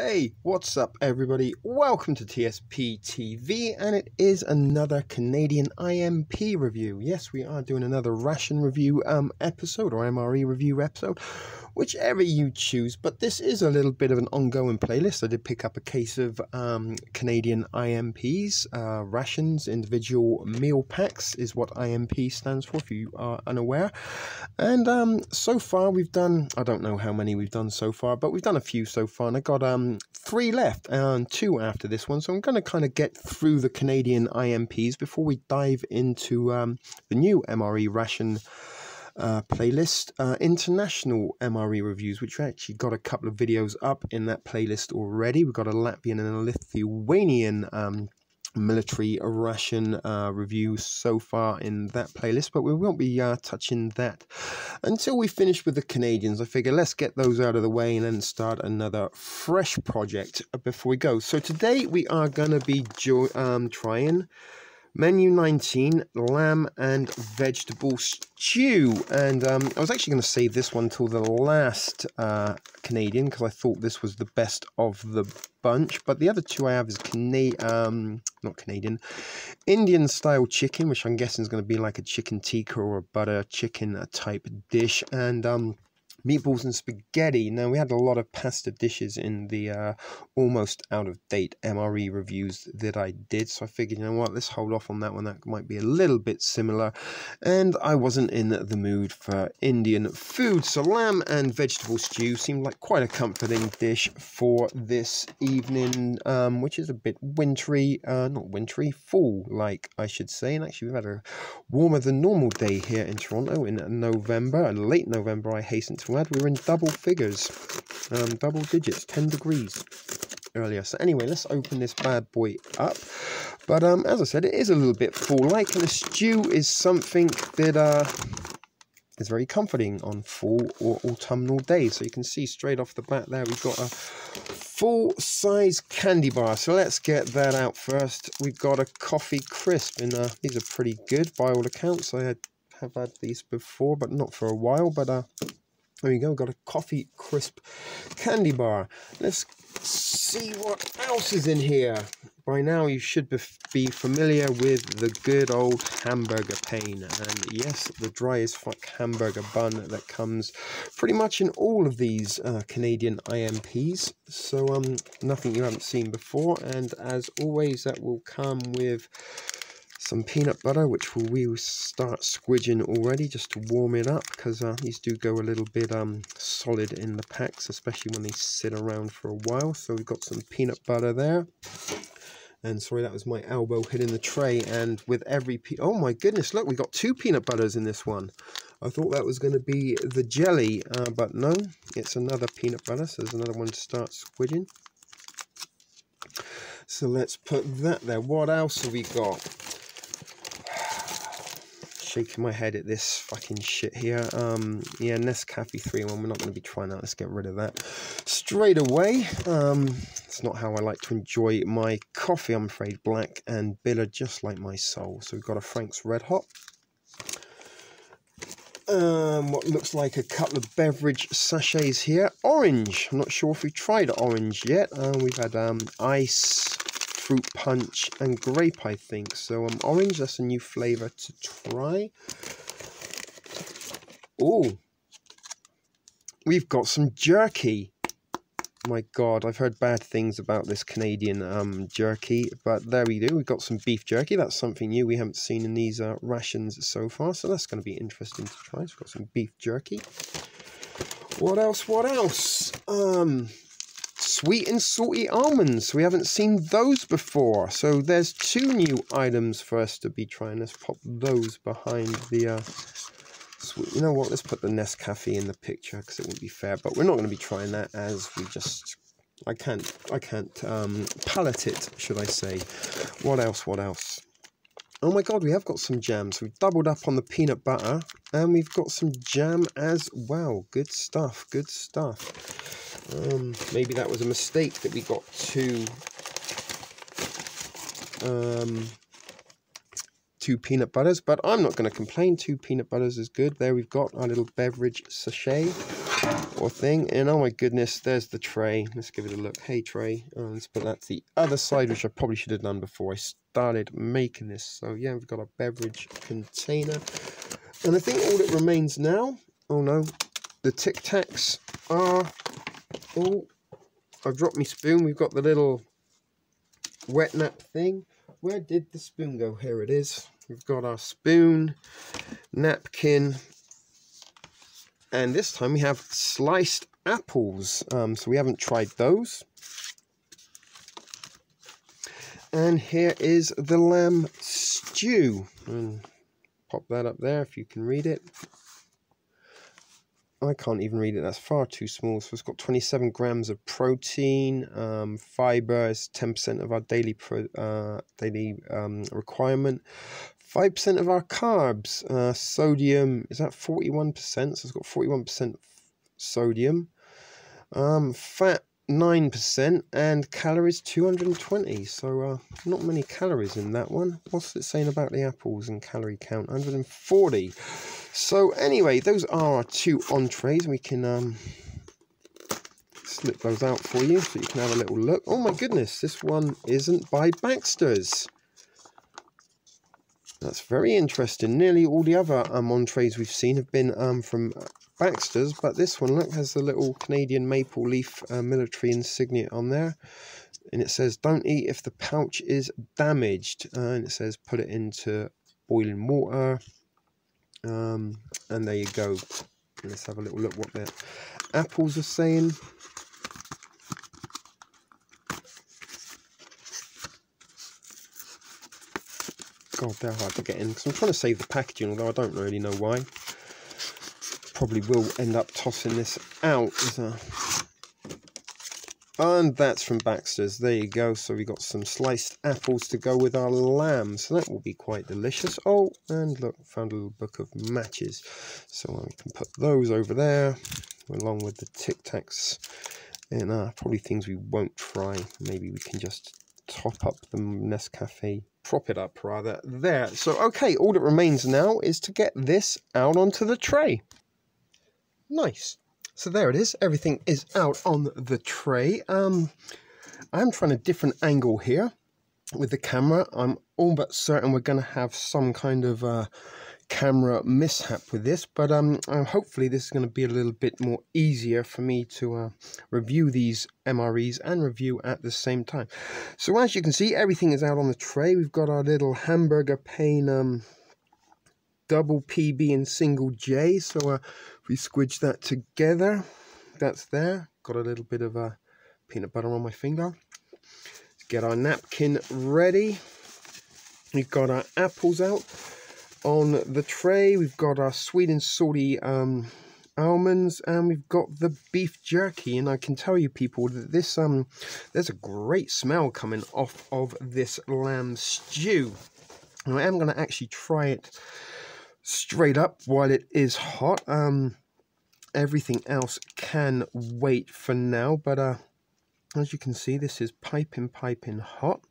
Hey, what's up everybody? Welcome to TSP TV, and it is another Canadian IMP review. Yes, we are doing another ration review episode, or MRE review episode, whichever you choose, but this is a little bit of an ongoing playlist. I did pick up a case of Canadian IMPs, rations, individual meal packs is what IMP stands for if you are unaware. And so far we've done, I don't know how many we've done so far, but we've done a few so far, and I got 3 left and 2 after this one, so I'm going to kind of get through the Canadian IMPs before we dive into the new MRE ration playlist, international MRE reviews, which we actually got a couple of videos up in that playlist already. We've got a Latvian and a Lithuanian military ration review so far in that playlist, but we won't be touching that until we finish with the Canadians. I figure let's get those out of the way and then start another fresh project before we go. So today we are going to be trying Menu 19, lamb and vegetable stew. And I was actually going to save this one till the last Canadian, because I thought this was the best of the bunch. But the other two I have is not Canadian, Indian style chicken, which I'm guessing is going to be like a chicken tikka or a butter chicken type dish. And meatballs and spaghetti. Now, we had a lot of pasta dishes in the almost out-of-date MRE reviews that I did, so I figured, you know what, let's hold off on that one. That might be a little bit similar, and I wasn't in the mood for Indian food, so lamb and vegetable stew seemed like quite a comforting dish for this evening, which is a bit wintry, not wintry, fall-like, I should say. And actually, we've had a warmer than normal day here in Toronto in November, late November, I hasten to add. We were in double figures, double digits, 10 degrees earlier. So anyway, let's open this bad boy up. But as I said, it is a little bit fall-like, and a stew is something that is very comforting on fall or autumnal days. So you can see straight off the bat there, we've got a full-size candy bar. So let's get that out first. We've got a coffee crisp, and these are pretty good by all accounts. I have had these before, but not for a while. But there you go, got a coffee crisp candy bar. Let's see what else is in here. By now you should be familiar with the good old hamburger pane. And yes, the dry as fuck hamburger bun that comes pretty much in all of these Canadian IMPs. So nothing you haven't seen before. And as always, that will come with some peanut butter, which we will start squidging already just to warm it up, because these do go a little bit solid in the packs, especially when they sit around for a while. So we've got some peanut butter there. And sorry, that was my elbow hitting the tray. And with every oh my goodness, look, we got 2 peanut butters in this one. I thought that was going to be the jelly, but no, it's another peanut butter. So there's another one to start squidging. So let's put that there. What else have we got? Shaking my head at this fucking shit here. Yeah, Nescafe 3-in-1. We're not going to be trying that. Let's get rid of that straight away. It's not how I like to enjoy my coffee, I'm afraid. Black and bitter, just like my soul. So we've got a Frank's Red Hot. What looks like a couple of beverage sachets here. Orange. I'm not sure if we've tried orange yet. We've had ice, fruit punch, and grape, I think. So orange, that's a new flavour to try. Oh, we've got some jerky. My God, I've heard bad things about this Canadian jerky, but there we do. We've got some beef jerky. That's something new we haven't seen in these rations so far, so that's going to be interesting to try. So we've got some beef jerky. What else? What else? Sweet and salty almonds. We haven't seen those before. So there's 2 new items for us to be trying. Let's pop those behind the sweet. You know what? Let's put the Nescafe in the picture, because it wouldn't be fair. But we're not going to be trying that, as we just I can't palate it, should I say. What else? What else? Oh my God, we have got some jam. So we've doubled up on the peanut butter, and we've got some jam as well. Good stuff. Good stuff. Maybe that was a mistake that we got 2 peanut butters, but I'm not going to complain. 2 peanut butters is good. There we've got our little beverage sachet. or thing. And oh my goodness, there's the tray. Let's give it a look. Hey tray. Let's put that to the other side, which I probably should have done before I started making this. So yeah, we've got a beverage container. And I think all that remains now, oh no, the Tic Tacs are, oh, I've dropped my spoon. We've got the little wet nap thing. Where did the spoon go? Here it is. We've got our spoon, napkin, and this time we have sliced apples. So we haven't tried those. And here is the lamb stew. And pop that up there if you can read it. I can't even read it, that's far too small. So it's got 27 grams of protein, fiber is 10% of our daily requirement, 5% of our carbs, sodium is at 41%, so it's got 41% sodium, fat 9%, and calories 220. So not many calories in that one. What's it saying about the apples and calorie count? 140. So anyway, those are our two entrees. We can slip those out for you so you can have a little look. Oh my goodness, this one isn't by Baxter's. That's very interesting. Nearly all the other entrees we've seen have been from Baxter's, but this one, look, has the little Canadian maple leaf military insignia on there. And it says, don't eat if the pouch is damaged. And it says, put it into boiling water. And there you go. Let's have a little look what the apples are saying. God, they're hard to get in because I'm trying to save the packaging, although I don't really know why. Probably will end up tossing this out. And that's from Baxter's. There you go. So we got some sliced apples to go with our lamb. So that will be quite delicious. Oh, and look, found a little book of matches. So we can put those over there along with the Tic Tacs. And probably things we won't try. Maybe we can just top up the Nescafe. Prop it up rather there. So okay, all that remains now is to get this out onto the tray. Nice. So there it is. Everything is out on the tray. I'm trying a different angle here with the camera. I'm all but certain we're going to have some kind of camera mishap with this, but hopefully this is going to be a little bit more easier for me to review these MREs and review at the same time. So as you can see, everything is out on the tray. We've got our little hamburger pane double PB and single J. So if we squidge that together, that's there. Got a little bit of peanut butter on my finger. Let's get our napkin ready. We've got our apples out on the tray. We've got our sweet and salty almonds, and we've got the beef jerky. And I can tell you people that this there's a great smell coming off of this lamb stew. And I am going to actually try it straight up while it is hot. Everything else can wait for now, but as you can see, this is piping hot.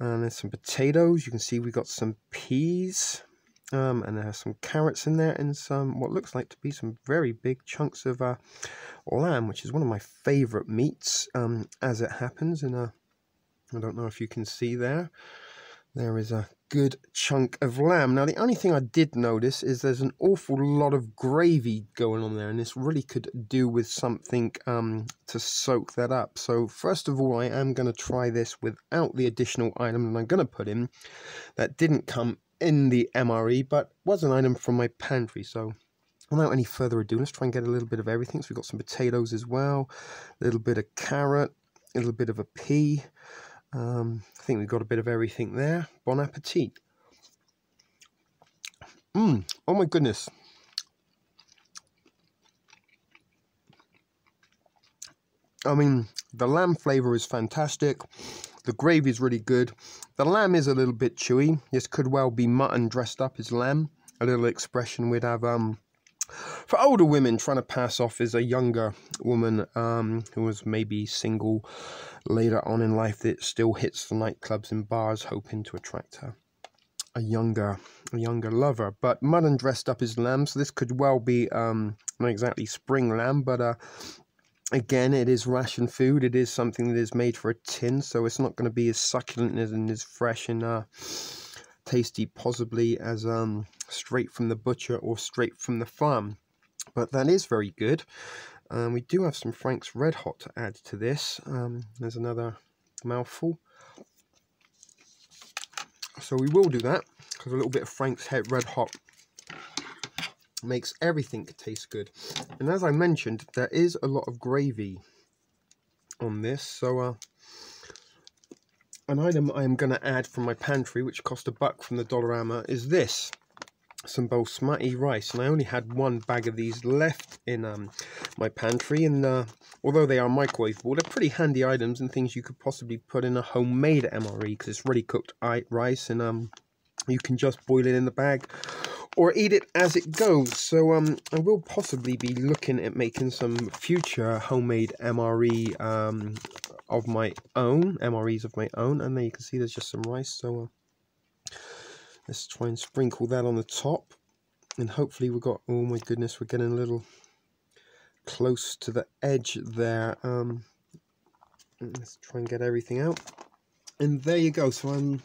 And there's some potatoes. You can see we got some peas, and there's some carrots in there, and some what looks like to be some very big chunks of lamb, which is one of my favorite meats, as it happens. And I don't know if you can see there. There is a good chunk of lamb. Now, the only thing I did notice is there's an awful lot of gravy going on there, and this really could do with something to soak that up. So first of all, I am going to try this without the additional item that I'm going to put in that didn't come in the MRE, but was an item from my pantry. So without any further ado, let's try and get a little bit of everything. So we've got some potatoes as well, a little bit of carrot, a little bit of a pea. I think we've got a bit of everything there. Bon appetit. Oh my goodness. I mean, the lamb flavor is fantastic. The gravy is really good. The lamb is a little bit chewy. This could well be mutton dressed up as lamb. A little expression we'd have for older women trying to pass off as a younger woman who was maybe single later on in life that still hits the nightclubs and bars hoping to attract her a younger lover. But mutton dressed up as lamb, so this could well be not exactly spring lamb, but again, it is ration food. It is something that is made for a tin, so it's not going to be as succulent and as fresh and tasty possibly as straight from the butcher or straight from the farm. But that is very good. We do have some Frank's Red Hot to add to this. There's another mouthful. So we will do that, because a little bit of Frank's Red Hot makes everything taste good. And as I mentioned, there is a lot of gravy on this. So an item I am going to add from my pantry, which cost $1 from the Dollarama, is this. Some basmati rice, and I only had one bag of these left in my pantry, and although they are microwavable, they're pretty handy items and things you could possibly put in a homemade MRE, because it's ready cooked rice, and you can just boil it in the bag or eat it as it goes. So I will possibly be looking at making some future homemade MRE of my own, MREs of my own, and there you can see there's just some rice. So let's try and sprinkle that on the top, and hopefully we've got, oh my goodness, we're getting a little close to the edge there. Let's try and get everything out, and there you go. So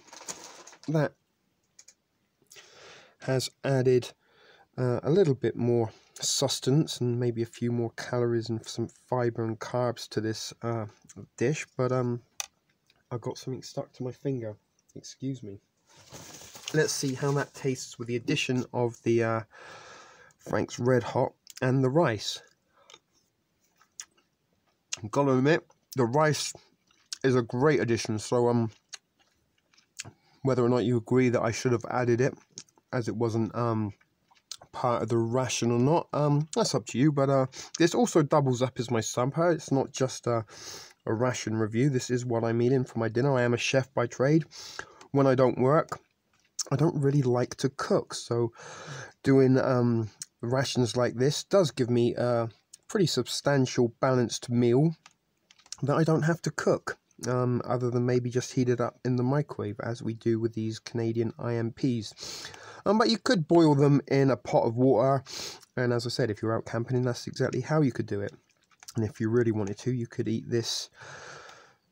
that has added a little bit more sustenance and maybe a few more calories and some fiber and carbs to this dish, but I got something stuck to my finger, excuse me. Let's see how that tastes with the addition of the Frank's Red Hot and the rice. I've got to admit, the rice is a great addition. So whether or not you agree that I should have added it, as it wasn't part of the ration or not, that's up to you. But this also doubles up as my supper. It's not just a ration review. This is what I'm eating for my dinner. I am a chef by trade. When I don't work, I don't really like to cook, so doing rations like this does give me a pretty substantial balanced meal that I don't have to cook, other than maybe just heat it up in the microwave as we do with these Canadian IMPs. But you could boil them in a pot of water, and as I said, if you're out camping, that's exactly how you could do it. And if you really wanted to, you could eat this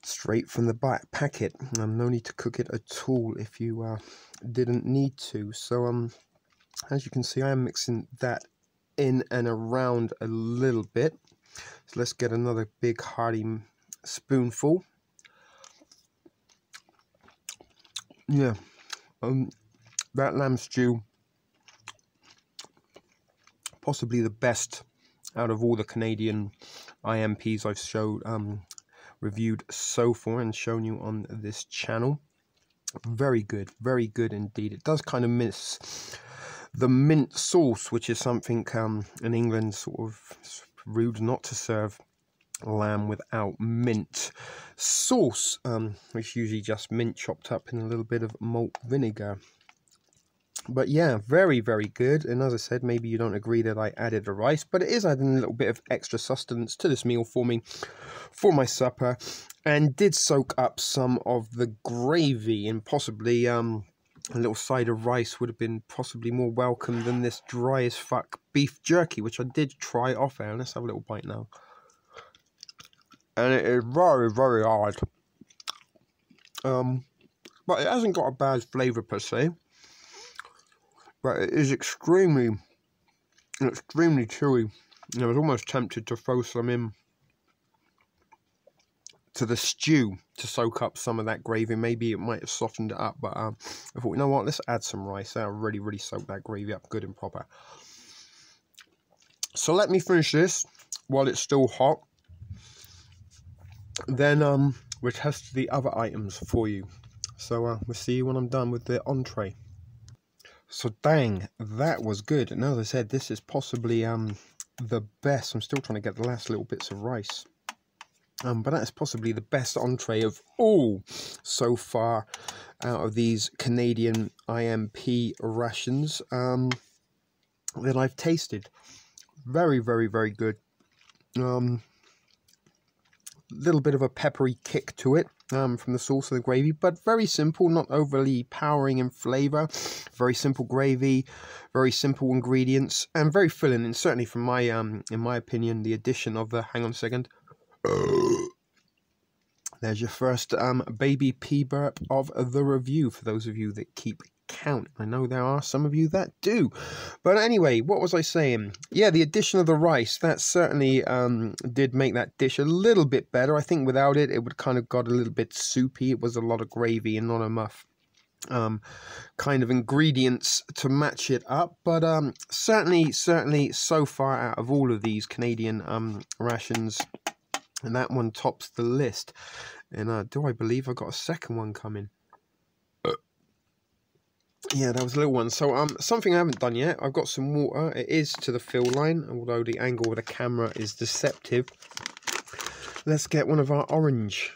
straight from the packet. No need to cook it at all if you didn't need to. So as you can see, I am mixing that in and around a little bit. So let's get another big hearty spoonful. Yeah, that lamb stew, possibly the best out of all the Canadian IMPs I've reviewed so far and shown you on this channel. Very good indeed. It does kind of miss the mint sauce, which is something in England sort of rude not to serve lamb without mint sauce, which is usually just mint chopped up in a little bit of malt vinegar. But yeah, very good. And as I said, maybe you don't agree that I added the rice, but it is adding a little bit of extra sustenance to this meal for me, for my supper, and did soak up some of the gravy, and possibly a little side of rice would have been possibly more welcome than this dry as fuck beef jerky, which I did try off air. Let's have a little bite now. And it is very hard. But it hasn't got a bad flavour per se. But it is extremely chewy. I was almost tempted to throw some in to the stew to soak up some of that gravy. Maybe it might have softened it up, but I thought, you know what, let's add some rice. That'll really soak that gravy up good and proper. So let me finish this while it's still hot. Then we'll test the other items for you. So we'll see you when I'm done with the entree. So dang, that was good. And as I said, this is possibly the best. I'm still trying to get the last little bits of rice. But that is possibly the best entree of all so far out of these Canadian IMP rations that I've tasted. Very good. little bit of a peppery kick to it from the sauce of the gravy, but very simple, not overly powering in flavour. Very simple gravy, very simple ingredients, and very filling. And certainly, from my in my opinion, the addition of the hang on a second. There's your first baby pea burp of the review, for those of you that keep count. I know there are some of you that do. But anyway, what was I saying? Yeah, the addition of the rice, that certainly did make that dish a little bit better. I think without it, it would kind of got a little bit soupy. It was a lot of gravy and not enough kind of ingredients to match it up. But certainly so far out of all of these Canadian rations, and that one tops the list. And do I believe I got a second one coming? Yeah, that was a little one. So something I haven't done yet. I've got some water. It is to the fill line, although the angle of the camera is deceptive. Let's get one of our orange.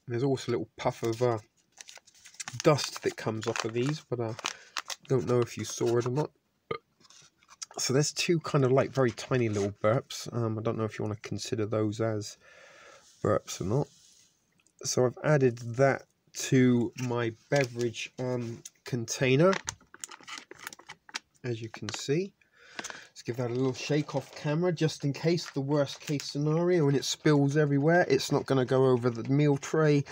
There's also a little puff of dust that comes off of these, but I don't know if you saw it or not. So there's two kind of like very tiny little burps. I don't know if you want to consider those as burps or not. So I've added that to my beverage container, as you can see. Let's give that a little shake off camera, just in case, the worst case scenario, and it spills everywhere. It's not going to go over the meal tray,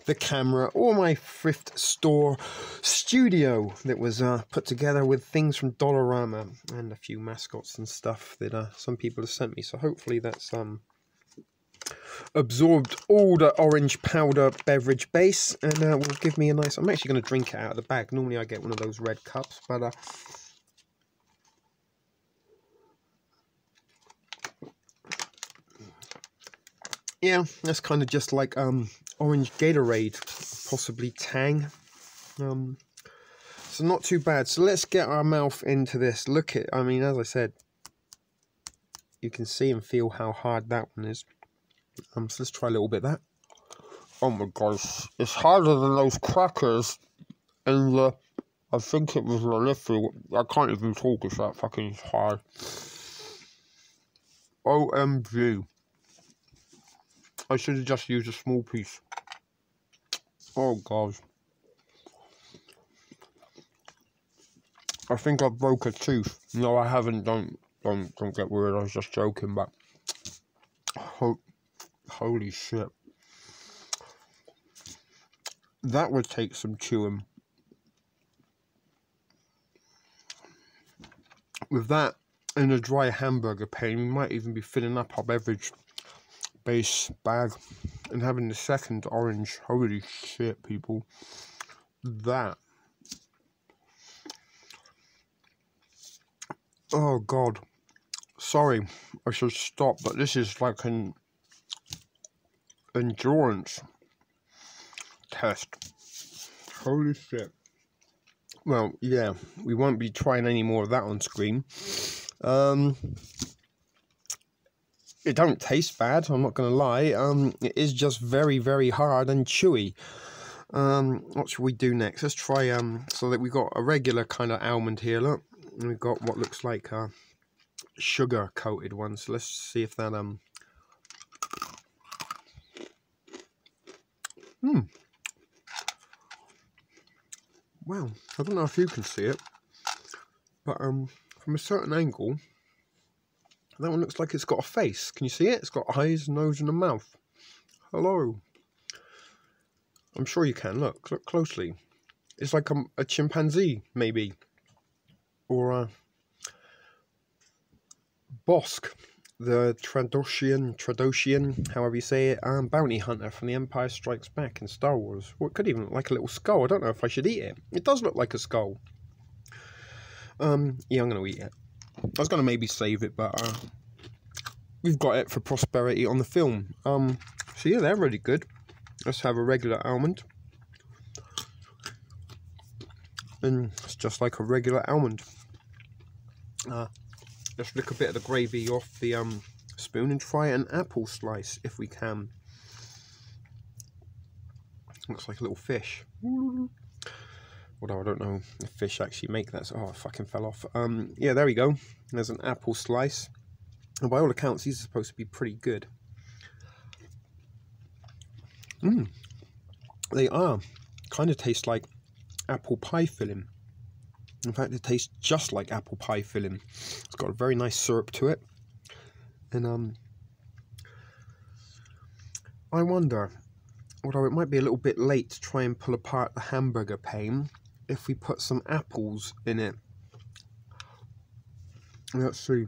the camera, or my thrift store studio that was put together with things from Dollarama and a few mascots and stuff that some people have sent me. So hopefully that's absorbed all the orange powder beverage base, and will give me a nice... I'm actually going to drink it out of the bag. Normally I get one of those red cups, but yeah, that's kind of just like orange Gatorade, possibly Tang. So not too bad. So let's get our mouth into this. Look at, I mean, as I said, you can see and feel how hard that one is. So let's try a little bit of that. Oh my gosh, it's harder than those crackers in the, I think it was the Liffey. I can't even talk, it's that fucking hard. OMG. I should have just used a small piece. Oh god. I think I broke a tooth. No, I haven't. Don't get worried. I was just joking. But holy shit, that would take some chewing. With that and a dry hamburger pane, we might even be filling up our beverage base bag and having the second orange. Holy shit, people. That. Oh god. Sorry, I should stop, but this is like an endurance test. Holy shit. Well, yeah, we won't be trying any more of that on screen. It don't taste bad, I'm not going to lie. It is just very, very hard and chewy. What should we do next? Let's try, so that we've got a regular kind of almond here, look. And we've got what looks like a sugar-coated one. So let's see if that, Wow, I don't know if you can see it, but from a certain angle, that one looks like it's got a face. Can you see it? It's got eyes, nose, and a mouth. Hello. I'm sure you can. Look closely. It's like a chimpanzee, maybe, or a Bosk, the Trandoshan, however you say it, bounty hunter from The Empire Strikes Back in Star Wars. Well, it could even look like a little skull. I don't know if I should eat it. It does look like a skull. Yeah, I'm going to eat it. I was going to maybe save it, but we've got it for prosperity on the film. So yeah, they're really good. Let's have a regular almond. And it's just like a regular almond. Let's lick a bit of the gravy off the spoon and try an apple slice if we can. Looks like a little fish. Although I don't know if fish actually make that. Oh, it fucking fell off. Yeah, there we go. There's an apple slice. And by all accounts, these are supposed to be pretty good. They are. Kind of taste like apple pie filling. In fact, it tastes just like apple pie filling. It's got a very nice syrup to it. And I wonder, although it might be a little bit late to try and pull apart the hamburger pane, if we put some apples in it. Let's see.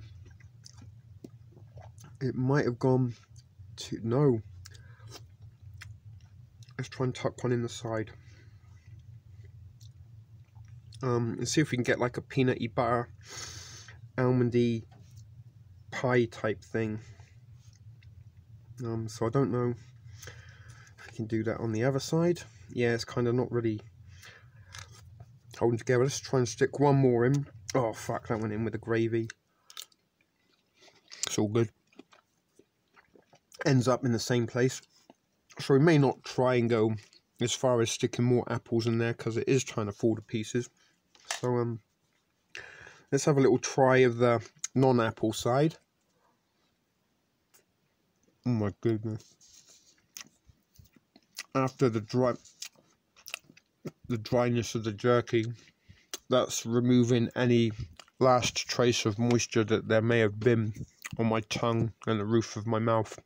It might have gone to... No. Let's try and tuck one in the side. And see if we can get like a peanutty butter, almondy pie type thing. So I don't know if we can do that on the other side. Yeah, it's kind of not really holding together. Let's try and stick one more in. Oh fuck, that went in with the gravy. It's all good. Ends up in the same place. So we may not try and go as far as sticking more apples in there, because it is trying to fall to pieces. So let's have a little try of the non-apple side. Oh my goodness. After the dryness of the jerky, that's removing any last trace of moisture that there may have been on my tongue and the roof of my mouth.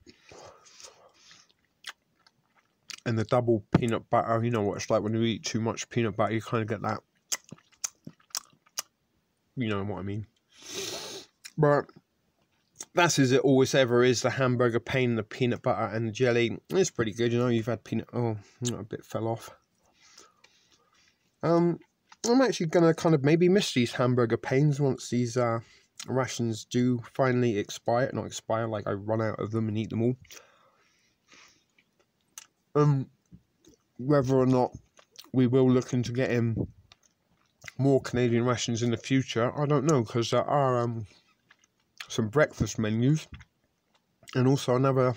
And the double peanut butter, you know what it's like when you eat too much peanut butter, you kind of get that, you know what I mean. But that's as it always ever is, the hamburger pane, the peanut butter and the jelly. It's pretty good, you know. You've had peanut... Oh, a bit fell off. I'm actually going to kind of maybe miss these hamburger panes once these rations do finally expire. Not expire, like I run out of them and eat them all. Whether or not we will look into getting more Canadian rations in the future, I don't know, because there are some breakfast menus and also another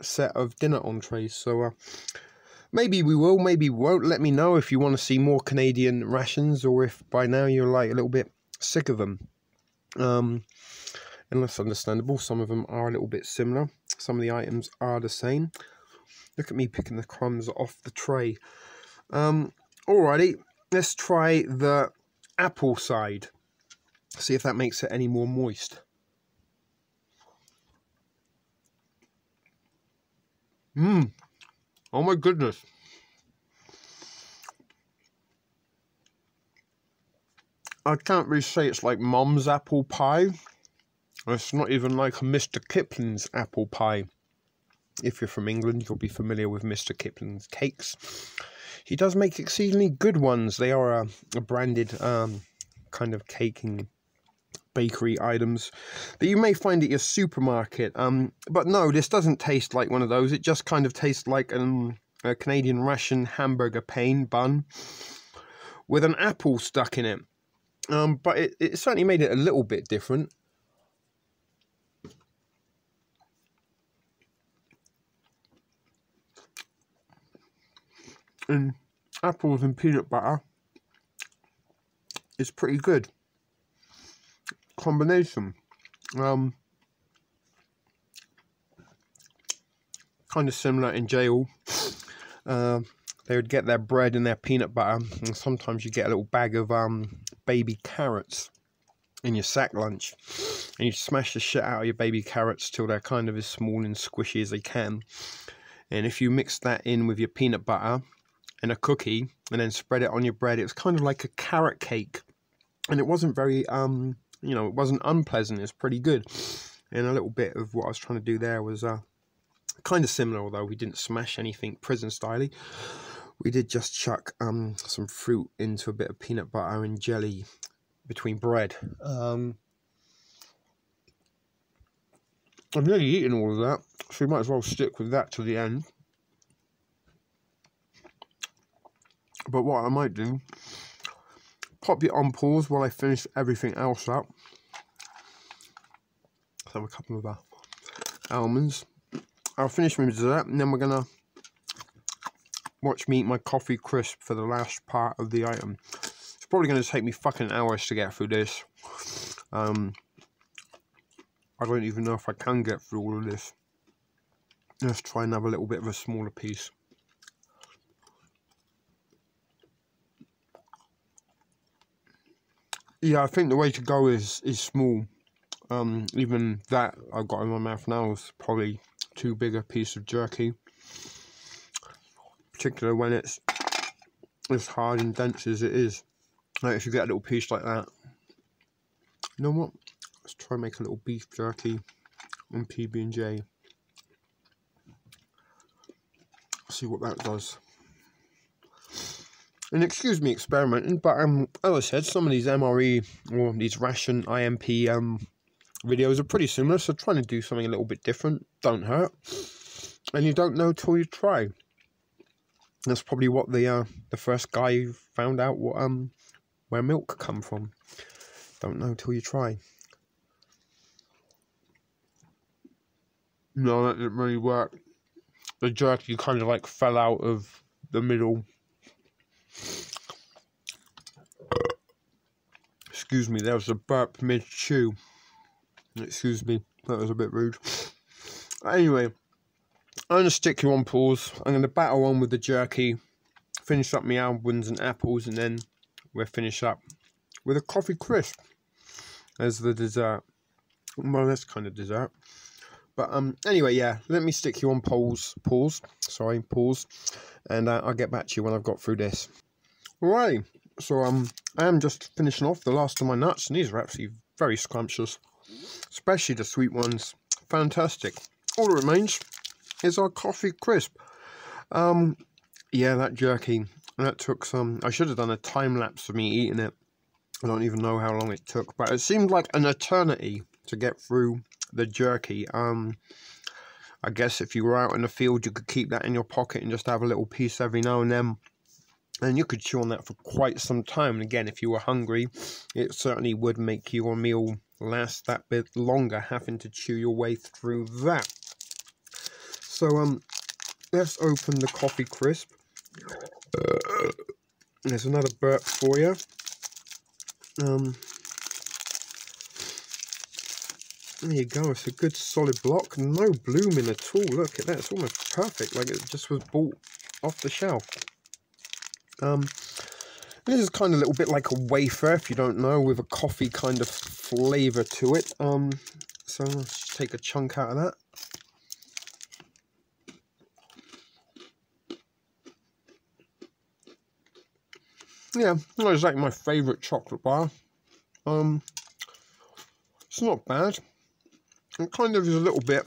set of dinner entrees. So maybe we will, maybe we won't. Let me know if you want to see more Canadian rations, or if by now you're like a little bit sick of them. And that's understandable. Some of them are a little bit similar. Some of the items are the same. Look at me picking the crumbs off the tray. Alrighty, let's try the apple side. See if that makes it any more moist. Oh my goodness. I can't really say it's like Mum's apple pie. It's not even like a Mr. Kipling's apple pie. If you're from England, you'll be familiar with Mr. Kipling's cakes. He does make exceedingly good ones. They are a branded kind of caking bakery items that you may find at your supermarket. But no, this doesn't taste like one of those. It just kind of tastes like a Canadian ration hamburger pane bun with an apple stuck in it. But it certainly made it a little bit different. And apples and peanut butter is pretty good combination. Kind of similar in jail. They would get their bread and their peanut butter, and sometimes you get a little bag of baby carrots in your sack lunch, and you smash the shit out of your baby carrots till they're kind of as small and squishy as they can. And if you mix that in with your peanut butter and a cookie and then spread it on your bread, it was kind of like a carrot cake, and it wasn't very you know, it wasn't unpleasant. It's pretty good. And a little bit of what I was trying to do there was kind of similar, although we didn't smash anything prison style-y. We did just chuck some fruit into a bit of peanut butter and jelly between bread. I've nearly eaten all of that, so we might as well stick with that to the end. But what I might do, pop it on pause while I finish everything else up. Let's have a couple of almonds. I'll finish my dessert, and then we're gonna watch me eat my coffee crisp for the last part of the item. It's probably gonna take me fucking hours to get through this. I I don't even know if I can get through all of this. Let's try and have a little bit of a smaller piece. Yeah, I think the way to go is small. Even that I've got in my mouth now is probably too big a piece of jerky. Particularly when it's as hard and dense as it is. Like if you get a little piece like that. You know what? Let's try and make a little beef jerky on PB&J. See what that does. And excuse me experimenting, but as I said, some of these MRE or these ration IMP videos are pretty similar, so trying to do something a little bit different don't hurt. And you don't know till you try. That's probably what the first guy found out what where milk come from. Don't know till you try. No, that didn't really work. The jerky kind of like fell out of the middle. Excuse me, there was a burp mid-chew. Excuse me, that was a bit rude. Anyway, I'm going to stick you on pause. I'm going to battle on with the jerky, finish up my almonds and apples, and then we'll finish up with a coffee crisp as the dessert. Well, that's kind of dessert. But anyway, yeah, let me stick you on pause, and I'll get back to you when I've got through this. Alrighty, so I am just finishing off the last of my nuts, and these are actually very scrumptious, especially the sweet ones. Fantastic. All that remains is our coffee crisp. Yeah, that jerky, that took some. I should have done a time lapse of me eating it. I don't even know how long it took, but it seemed like an eternity to get through the jerky. I guess if you were out in the field, you could keep that in your pocket and just have a little piece every now and then, and you could chew on that for quite some time. And again, if you were hungry, it certainly would make your meal last that bit longer, having to chew your way through that. So let's open the coffee crisp. There's another burp for you. There you go, it's a good solid block, no blooming at all. Look at that, it's almost perfect, like it just was bought off the shelf. This is kind of a little bit like a wafer, if you don't know, with a coffee kind of flavour to it. So let's just take a chunk out of that. Yeah, not exactly my favourite chocolate bar. It's not bad. It kind of is a little bit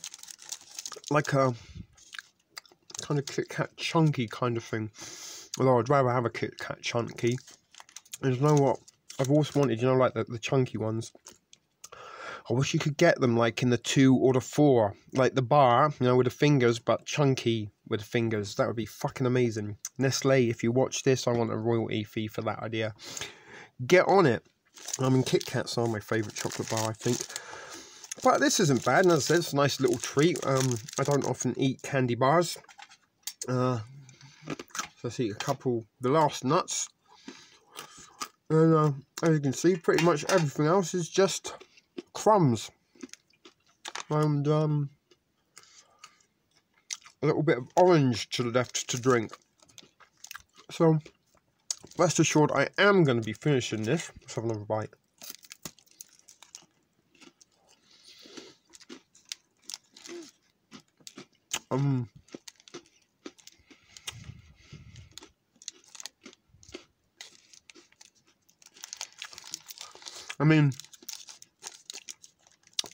like a kind of Kit Kat chunky kind of thing. Although I'd rather have a Kit Kat chunky. And you know what? I've always wanted, you know, like the chunky ones. I wish you could get them like in the 2 or the 4. Like the bar, you know, with the fingers, but chunky with the fingers. That would be fucking amazing. Nestle, if you watch this, I want a royalty fee for that idea. Get on it. I mean, Kit Kats are my favourite chocolate bar, I think. But this isn't bad, and as I said, it's a nice little treat. I don't often eat candy bars. So let's eat a couple, the last nuts. And as you can see, pretty much everything else is just crumbs. And a little bit of orange to the left to drink. So, rest assured, I am going to be finishing this. Let's have another bite. I mean,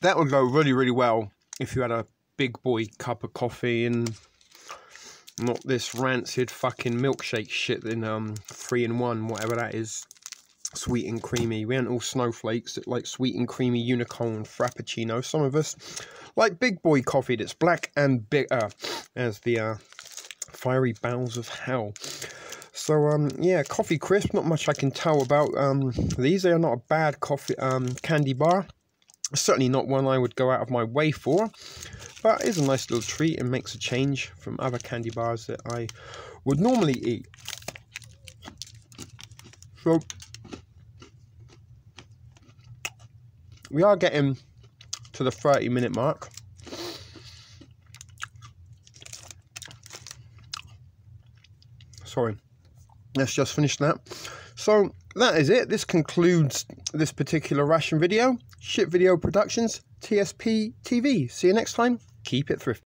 that would go really, really well if you had a big boy cup of coffee and not this rancid fucking milkshake shit in 3-in-1, whatever that is. Sweet and creamy. We ain't all snowflakes that like sweet and creamy unicorn frappuccino. Some of us like big boy coffee that's black and bitter as the fiery bowels of hell. So yeah, coffee crisp, not much I can tell about these. They are not a bad coffee candy bar. Certainly not one I would go out of my way for, but it is a nice little treat and makes a change from other candy bars that I would normally eat. So we are getting to the 30-minute mark. Sorry, let's just finish that. So that is it. This concludes this particular ration video. Ship Video Productions, TSP TV. See you next time. Keep it thrifty.